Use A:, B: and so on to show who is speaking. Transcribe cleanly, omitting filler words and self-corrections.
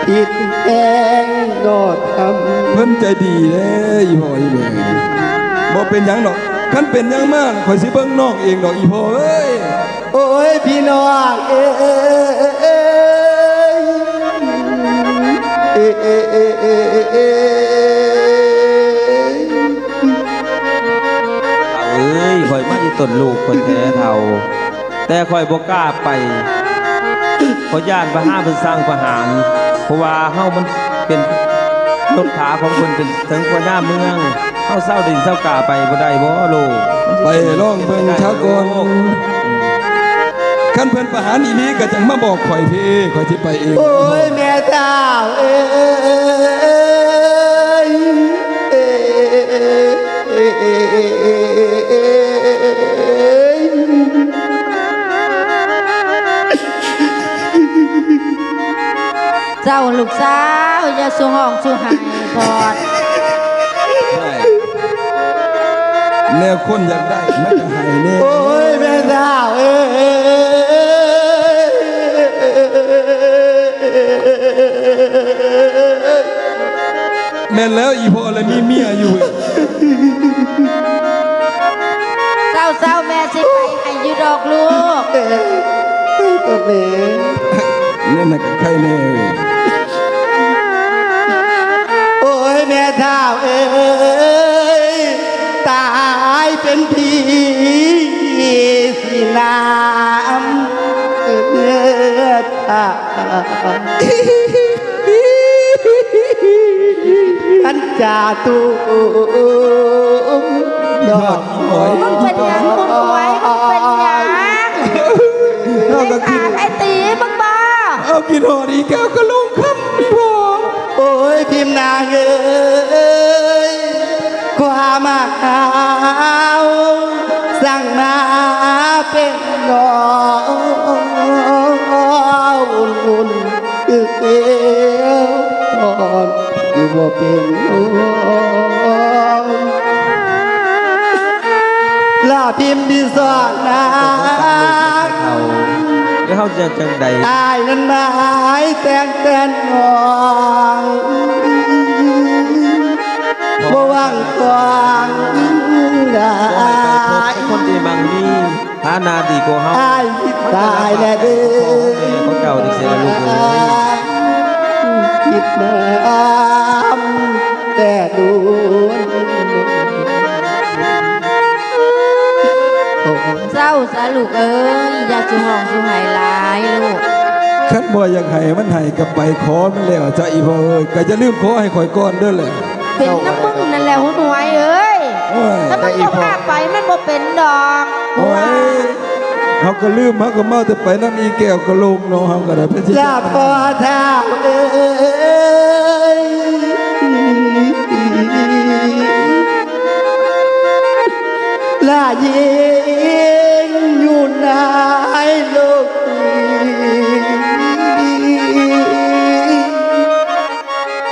A: ผิดแองนอดทำ
B: เพิ่นใจดีเด้อีพ่ออีแม่บ่เป็นหยังดอกคันเป็นหยังมากข่อยสิเบิ่งน้องเองดอกอีพ่อเอ้ย
A: โอ้ยพี่น้องเอ้
C: ยข่อยมาที่ต้นลูกคนแท้เท่าแต่ข่อยบ่กล้าไปขอย่านพระห้าเพิ่นสร้างประหารเพราะว่าเฮามันเป็นรถขาของเพิ่นเป็นถึงหัวหน้าเมืองเฮาเศร้าดินเศร้ากาไปบ่ได้บ่ลูก
B: ไปร้องเบิ่งชาวก่อนคันเพิ่นประหารอีนี้ก็จังมาบอกข่อยพี่ข่อยสิไปเอง
A: โอ้ยแม่เจ้า
D: เจ้าลูกสาวอย่าสูห้องสูหายพอด
B: แนวคนอยากได้มันก็ให้แน่
A: โอ้ยแม่สาว
B: แม่นแล้วอีพ่อแล้วมีเมียอยู่
D: เศร้าแม่สิไปให้อยู่ดอกลูก
A: ตัวเอง
B: นั่นน่ะก็ใครแน่
A: โอ้ยแม่เท้าตายเป็นผีสิน้ำเลือดอันจ่าตูดอกหอย
D: มึงเป็นยังมึงหวยมึงเป็นยังไม่ขาดไอ้ตีมึงบ้า
B: เอากินหอดีแก้วก็ลงคำพี่พ่อ
A: โอ้ยพิมพ์นางความมาขาวสั่งมาเป็นดอกอุ่นคือเกลียวอ่อนอยู่บ่เป็นลาพิมพ์ดีสอนนะ
C: แล้วเขาจะจังใด
A: อายนั้นหมายแต่งงอนบ่ว่างกวางได้
C: คนที่บางนี่ฐานาดีกว่าเฮา
A: อายตายแน่เด้อ
C: เขาเก่าดิเสียลูกเอ้ย
A: คิดน้ำแต่ดู
D: เศร้าสาลูกเอ้ยอย่าสูห้องสูหายหลายลูก
B: คันบ่อยากให้มันให้กับไปขอมันแล้วจ้ะอีพ่อเอ้ยก็จะลืมขอให้ข่อยก่อนเด้อแหละ
D: เป็นน้ำมึงนั่นแหละหัวหน่วยเอ้ยถ้ามันบ่พาไปมันบ่เป็นดอก
B: โอ้ยเขาก็ลืมเขาก็มาแต่ไปน้ำอีแก้วก็ลงเนาะเขาก็ได้เป็น
A: ลาพอเท้าลาเย็